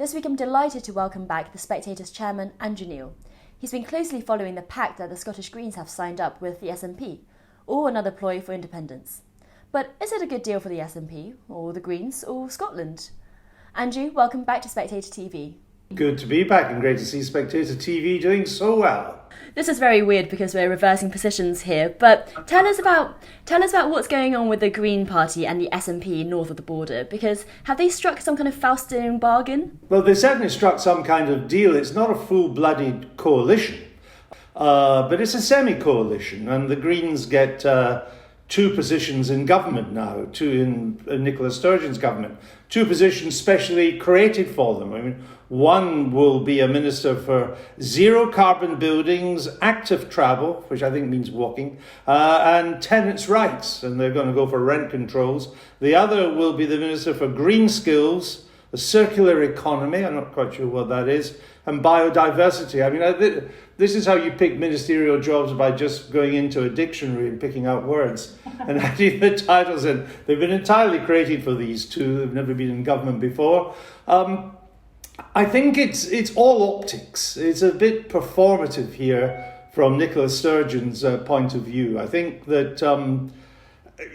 This week I'm delighted to welcome back the Spectator's chairman, Andrew Neil. He's been closely following the pact that the Scottish Greens have signed up with the SNP, or another ploy for independence. But is it a good deal for the SNP, or the Greens, or Scotland? Andrew, welcome back to Spectator TV. Good to be back and great to see Spectator TV doing so well. This is very weird because we're reversing positions here, but tell us about what's going on with the Green Party and the SNP north of the border, because have they struck some kind of Faustian bargain? Well, they certainly struck some kind of deal. It's not a full-blooded coalition, but it's a semi-coalition, and the Greens get two positions in government now, two in Nicola Sturgeon's government, two positions specially created for them. I mean, one will be a minister for zero carbon buildings, active travel, which I think means walking, and tenants' rights, and they're going to go for rent controls. The other will be the minister for green skills, the circular economy, I'm not quite sure what that is, and biodiversity. I mean, this is how you pick ministerial jobs, by just going into a dictionary and picking out words and adding the titles in. They've been entirely created for these two. They've never been in government before. I think it's all optics. It's a bit performative here from Nicola Sturgeon's point of view. I think that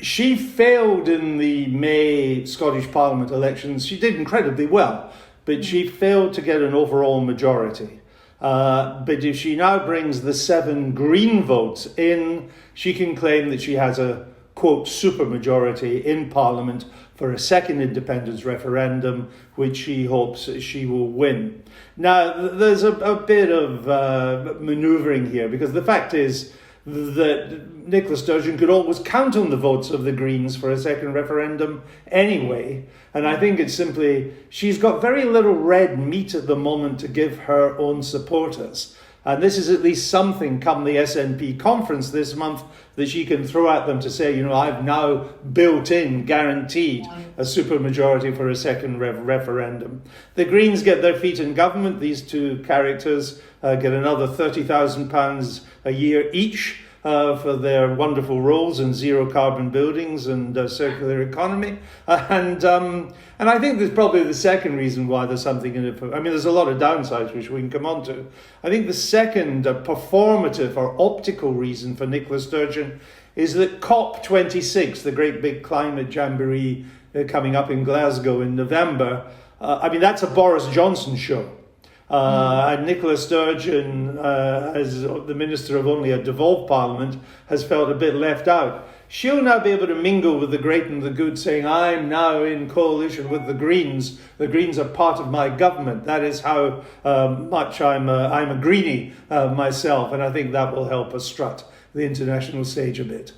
she failed in the May Scottish Parliament elections. She did incredibly well, but she failed to get an overall majority. But if she now brings the 7 Green votes in, she can claim that she has a, quote, supermajority in Parliament for a second independence referendum, which she hopes she will win. Now, there's a bit of manoeuvring here, because the fact is that Nicola Sturgeon could always count on the votes of the Greens for a second referendum anyway. And I think it's simply, she's got very little red meat at the moment to give her own supporters. And this is at least something come the SNP conference this month that she can throw at them to say, you know, I've now built in, guaranteed a supermajority for a second referendum. The Greens get their feet in government. These two characters get another £30,000 a year each for their wonderful roles in zero carbon buildings and circular economy. And I think there's probably the second reason why there's something in it. I mean, there's a lot of downsides, which we can come on to. I think the second performative or optical reason for Nicola Sturgeon is that COP26, the great big climate jamboree coming up in Glasgow in November, I mean, that's a Boris Johnson show. And Nicola Sturgeon, as the Minister of only a devolved Parliament, has felt a bit left out. She'll now be able to mingle with the great and the good, saying, I'm now in coalition with the Greens. The Greens are part of my government. That is how much I'm a Greenie myself. And I think that will help us strut the international stage a bit.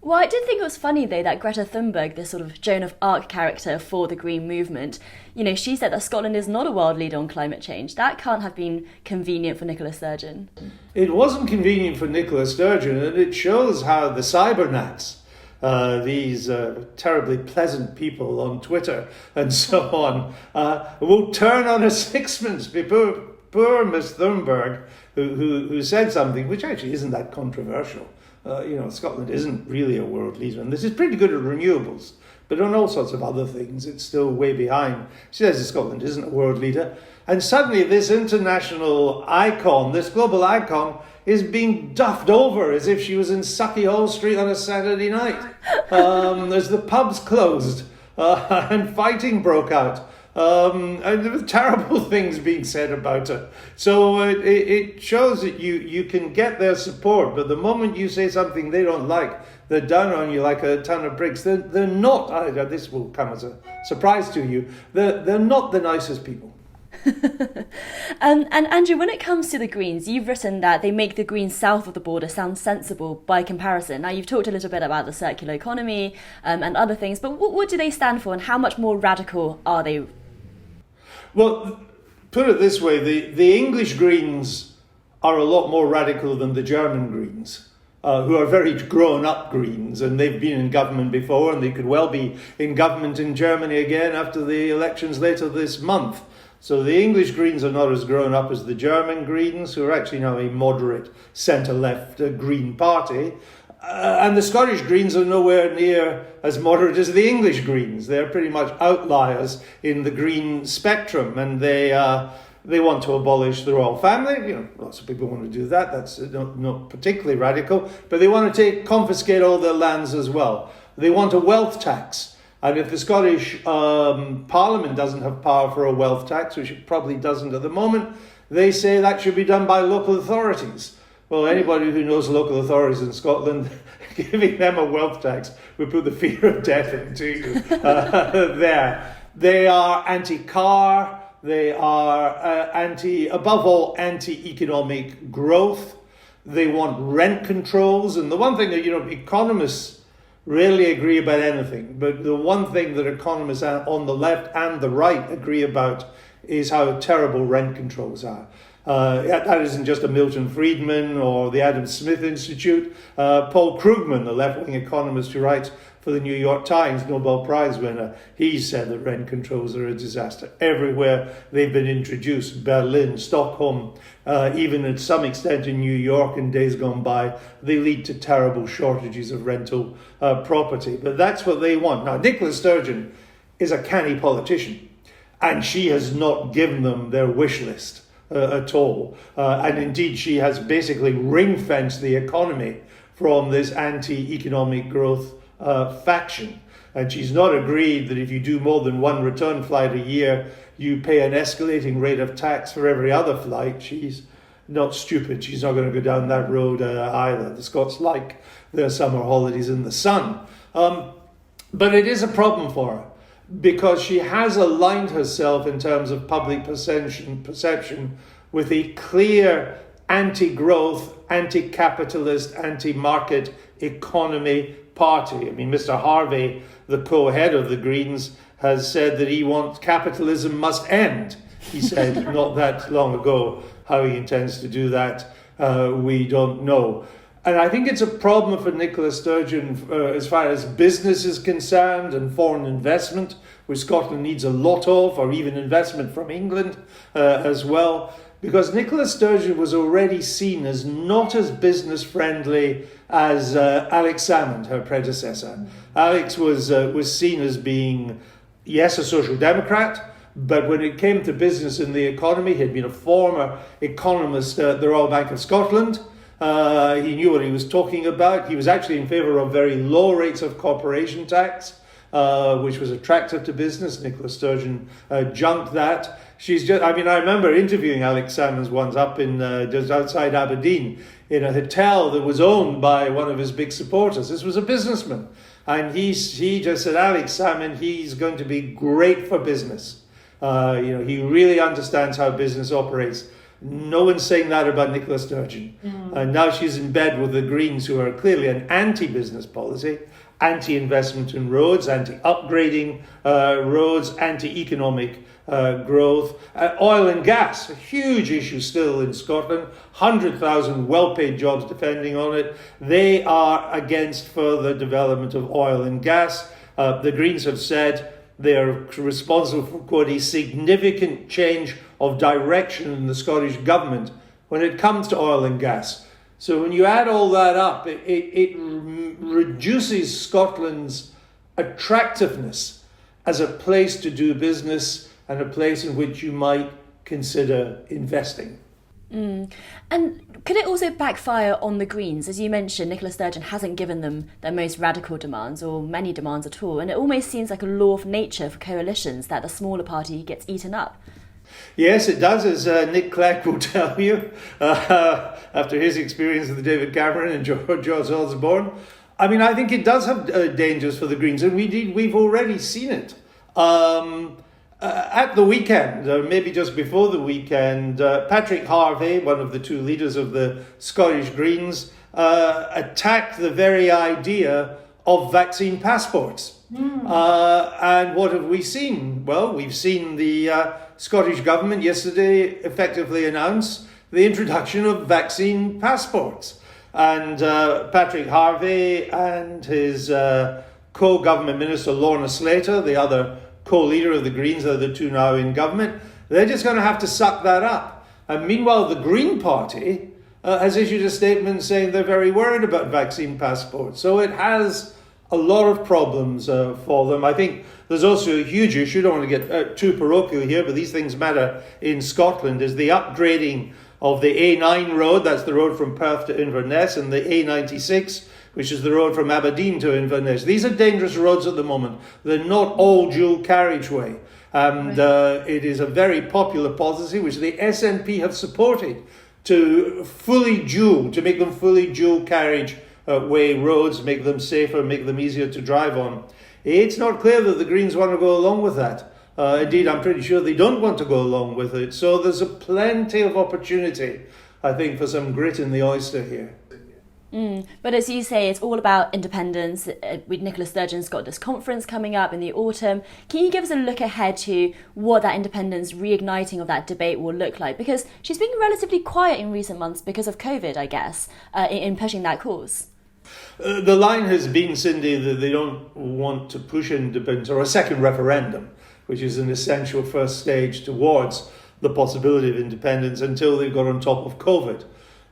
Well, I did think it was funny, though, that Greta Thunberg, this sort of Joan of Arc character for the Green movement, you know, she said that Scotland is not a world leader on climate change. That can't have been convenient for Nicola Sturgeon. It wasn't convenient for Nicola Sturgeon, and it shows how the cybernats, these terribly pleasant people on Twitter and so on, will turn on a sixpence. Poor Miss Thunberg, who said something which actually isn't that controversial. Scotland isn't really a world leader, and this is pretty good at renewables, but on all sorts of other things, it's still way behind. She says that Scotland isn't a world leader, and suddenly this international icon, this global icon, is being duffed over as if she was in Sucky Hall Street on a Saturday night. As the pubs closed, and fighting broke out. And there were terrible things being said about her. So it shows that you can get their support, but the moment you say something they don't like, they're down on you like a ton of bricks. They're not, this will come as a surprise to you, they're not the nicest people. And Andrew, when it comes to the Greens, you've written that they make the Greens south of the border sound sensible by comparison. Now, you've talked a little bit about the circular economy and other things, but what do they stand for, and how much more radical are they? Well, put it this way, the English Greens are a lot more radical than the German Greens, who are very grown-up Greens, and they've been in government before, and they could well be in government in Germany again after the elections later this month. So the English Greens are not as grown up as the German Greens, who are actually now a moderate centre-left Green party. And the Scottish Greens are nowhere near as moderate as the English Greens. They're pretty much outliers in the Green spectrum, and they want to abolish the royal family. You know, lots of people want to do that. That's not particularly radical, but they want to confiscate all their lands as well. They want a wealth tax, and if the Scottish Parliament doesn't have power for a wealth tax, which it probably doesn't at the moment, they say that should be done by local authorities. Well, anybody who knows local authorities in Scotland, giving them a wealth tax would put the fear of death into you there. They are anti-car, they are above all, anti-economic growth. They want rent controls. And the one thing that, economists rarely agree about anything, but the one thing that economists on the left and the right agree about is how terrible rent controls are. That isn't just a Milton Friedman or the Adam Smith Institute. Paul Krugman, the left-wing economist who writes for the New York Times, Nobel Prize winner, he said that rent controls are a disaster. Everywhere they've been introduced, Berlin, Stockholm, even to some extent in New York in days gone by, they lead to terrible shortages of rental property. But that's what they want. Now, Nicola Sturgeon is a canny politician, and she has not given them their wish list at all. And indeed, she has basically ring-fenced the economy from this anti-economic growth faction. And she's not agreed that if you do more than one return flight a year, you pay an escalating rate of tax for every other flight. She's not stupid. She's not going to go down that road either. The Scots like their summer holidays in the sun. But it is a problem for her, because she has aligned herself in terms of public perception with a clear anti-growth, anti-capitalist, anti-market economy party. I mean, Mr. Harvey, the co-head of the Greens, has said that he wants capitalism must end. He said not that long ago. How he intends to do that, we don't know. And I think it's a problem for Nicola Sturgeon as far as business is concerned and foreign investment, which Scotland needs a lot of, or even investment from England as well, because Nicola Sturgeon was already seen as not as business friendly as Alex Salmond, her predecessor. Alex was seen as being, yes, a social democrat, but when it came to business and the economy, he had been a former economist at the Royal Bank of Scotland. He knew what he was talking about. He was actually in favour of very low rates of corporation tax, which was attractive to business. Nicola Sturgeon junked that. I remember interviewing Alex Salmond once up in just outside Aberdeen in a hotel that was owned by one of his big supporters. This was a businessman. And he just said, Alex Salmond, he's going to be great for business. He really understands how business operates. No one's saying that about Nicola Sturgeon. And now she's in bed with the Greens, who are clearly an anti-business policy, anti-investment in roads, anti-upgrading roads, anti-economic growth. Oil and gas, a huge issue still in Scotland. 100,000 well-paid jobs depending on it. They are against further development of oil and gas. The Greens have said they are responsible for, quote, a significant change of direction in the Scottish government when it comes to oil and gas. So when you add all that up, it reduces Scotland's attractiveness as a place to do business and a place in which you might consider investing. And could it also backfire on the Greens? As you mentioned, Nicola Sturgeon hasn't given them their most radical demands, or many demands at all, and it almost seems like a law of nature for coalitions that the smaller party gets eaten up. Yes, it does, as Nick Clegg will tell you, after his experience with David Cameron and George Osborne. I mean, I think it does have dangers for the Greens, and we've already seen it. At the weekend, or maybe just before the weekend, Patrick Harvey, one of the two leaders of the Scottish Greens, attacked the very idea of vaccine passports. And what have we seen? Well, we've seen the Scottish government yesterday effectively announce the introduction of vaccine passports. And Patrick Harvey and his co-government minister, Lorna Slater, the other co-leader of the Greens, they're the two now in government, they're just going to have to suck that up. And meanwhile, the Green Party has issued a statement saying they're very worried about vaccine passports. So it has a lot of problems for them. I think there's also a huge issue, I don't want to get too parochial here, but these things matter in Scotland, is the upgrading of the A9 road, that's the road from Perth to Inverness, and the A96, which is the road from Aberdeen to Inverness. These are dangerous roads at the moment. They're not all dual carriageway. And it is a very popular policy, which the SNP have supported, to make them fully dual carriage way roads, make them safer, make them easier to drive on. It's not clear that the Greens want to go along with that. Indeed, I'm pretty sure they don't want to go along with it. So there's plenty of opportunity, I think, for some grit in the oyster here. But as you say, it's all about independence. Nicola Sturgeon's got this conference coming up in the autumn. Can you give us a look ahead to what that independence, reigniting of that debate will look like? Because she's been relatively quiet in recent months because of COVID, I guess, in pushing that cause. The line has been, Cindy, that they don't want to push independence or a second referendum, which is an essential first stage towards the possibility of independence, until they've got on top of COVID.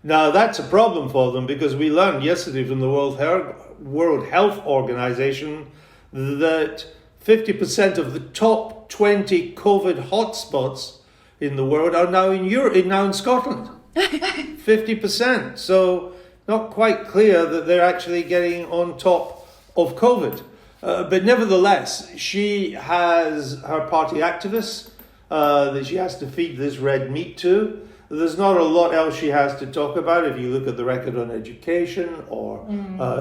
Now, that's a problem for them, because we learned yesterday from the World Health Organization that 50% of the top 20 COVID hotspots in the world are now in Scotland. 50%. So not quite clear that they're actually getting on top of COVID. But nevertheless, she has her party activists that she has to feed this red meat to. There's not a lot else she has to talk about if you look at the record on education or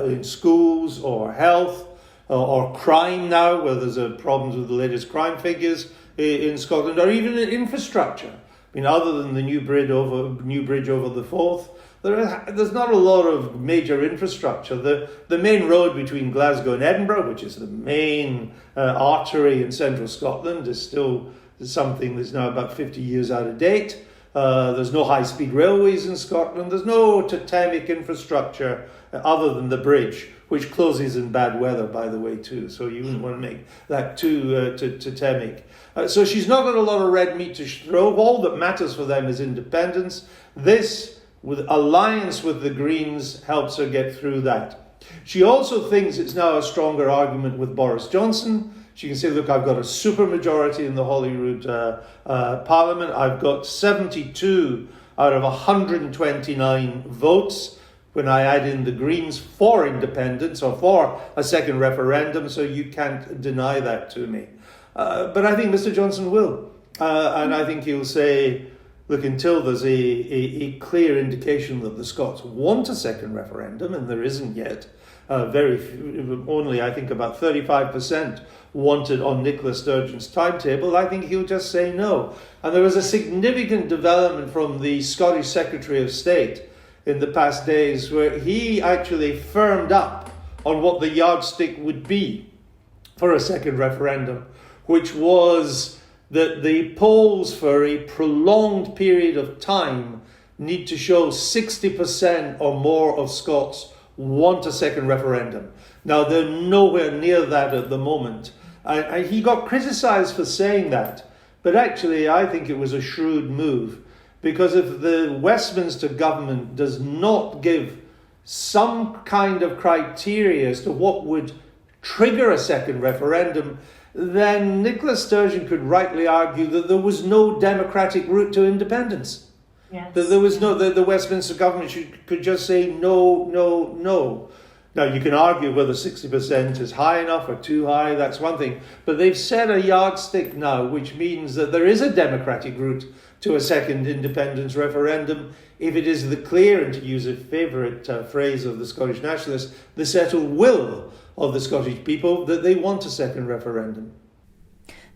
in schools or health or crime now, where there's problems with the latest crime figures in Scotland, or even in infrastructure. I mean, other than the new bridge over the Forth, there's not a lot of major infrastructure. The main road between Glasgow and Edinburgh, which is the main artery in central Scotland, is still something that's now about 50 years out of date. There's no high-speed railways in Scotland. There's no totemic infrastructure other than the bridge, which closes in bad weather, by the way, too. So you wouldn't want to make that too totemic. So she's not got a lot of red meat to throw. All that matters for them is independence. This, with alliance with the Greens, helps her get through that. She also thinks it's now a stronger argument with Boris Johnson. She can say, look, I've got a supermajority in the Holyrood Parliament. I've got 72 out of 129 votes when I add in the Greens for independence or for a second referendum, so you can't deny that to me. But I think Mr. Johnson will. And I think he'll say, look, until there's a clear indication that the Scots want a second referendum, and there isn't yet, only I think about 35% wanted on Nicola Sturgeon's timetable, I think he'll just say no. And there was a significant development from the Scottish Secretary of State in the past days, where he actually firmed up on what the yardstick would be for a second referendum, which was that the polls for a prolonged period of time need to show 60% or more of Scots want a second referendum. Now, they're nowhere near that at the moment. And he got criticised for saying that. But actually, I think it was a shrewd move. Because if the Westminster government does not give some kind of criteria as to what would trigger a second referendum, then Nicola Sturgeon could rightly argue that there was no democratic route to independence. Yes. That there was the Westminster government could just say no, no, no. Now, you can argue whether 60% is high enough or too high, that's one thing. But they've set a yardstick now, which means that there is a democratic route to a second independence referendum if it is the clear, and to use a favourite phrase of the Scottish nationalists, the settled will of the Scottish people that they want a second referendum.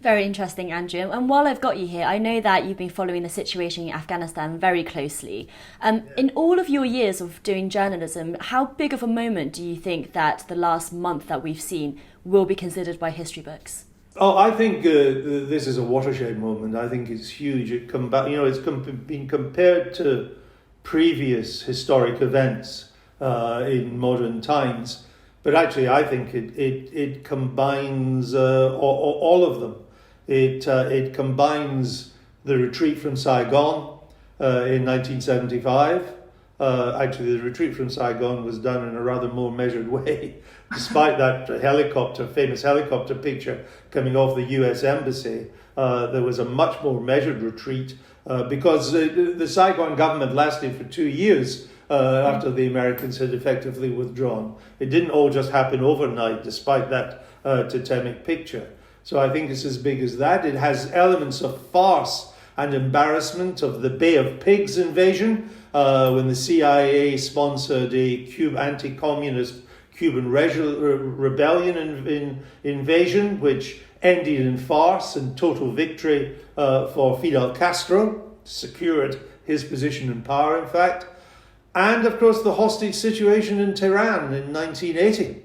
Very interesting, Andrew. And while I've got you here, I know that you've been following the situation in Afghanistan very closely. In all of your years of doing journalism, how big of a moment do you think that the last month that we've seen will be considered by history books? Oh, I think this is a watershed moment. I think it's huge. It's been compared to previous historic events in modern times. But actually, I think it combines all of them. It combines the retreat from Saigon in 1975. Actually, the retreat from Saigon was done in a rather more measured way, despite that famous helicopter picture coming off the US Embassy. There was a much more measured retreat because the Saigon government lasted for 2 years after the Americans had effectively withdrawn. It didn't all just happen overnight, despite that totemic picture. So I think it's as big as that. It has elements of farce and embarrassment of the Bay of Pigs invasion, when the CIA sponsored a anti-communist Cuban rebellion invasion, which ended in farce and total victory for Fidel Castro, secured his position in power, in fact. And, of course, the hostage situation in Tehran in 1980.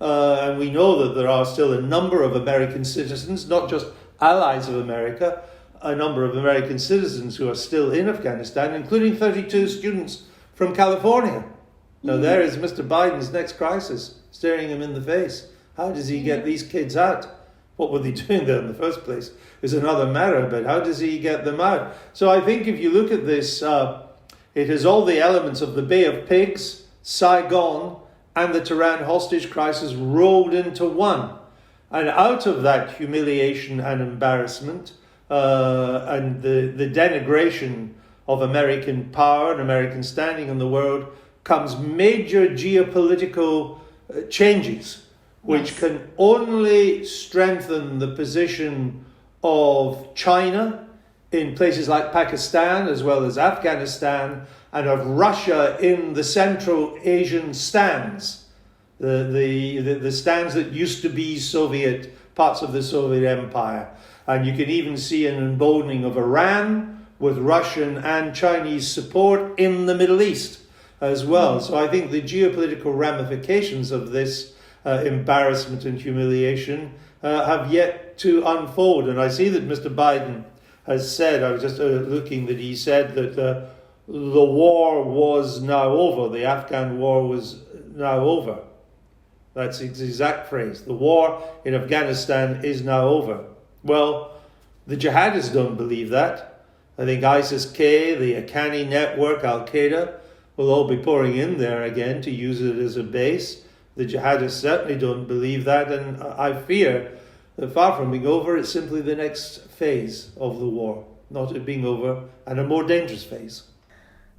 And we know that there are still a number of American citizens, not just allies of America, a number of American citizens who are still in Afghanistan, including 32 students from California. Now, there is Mr. Biden's next crisis, staring him in the face. How does he get these kids out? What were they doing there in the first place is another matter, but how does he get them out? So I think if you look at this, it has all the elements of the Bay of Pigs, Saigon, and the Tehran hostage crisis rolled into one. And out of that humiliation and embarrassment, and the denigration of American power and American standing in the world, comes major geopolitical changes, which can only strengthen the position of China in places like Pakistan as well as Afghanistan, and of Russia in the Central Asian stands, the stands that used to be Soviet, parts of the Soviet Empire. And you can even see an emboldening of Iran with Russian and Chinese support in the Middle East as well. So I think the geopolitical ramifications of this embarrassment and humiliation have yet to unfold. And I see that Mr. Biden has said, I was just looking, that he said that the war was now over, the Afghan war was now over. That's his exact phrase. The war in Afghanistan is now over. Well, the jihadists don't believe that. I think ISIS-K, the Haqqani network, Al-Qaeda, will all be pouring in there again to use it as a base. The jihadists certainly don't believe that, and I fear that far from being over, it's simply the next phase of the war, not it being over, and a more dangerous phase.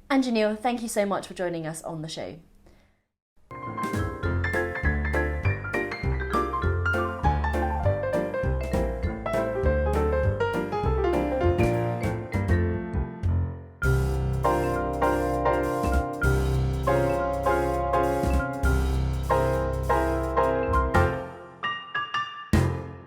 And Janil, thank you so much for joining us on the show.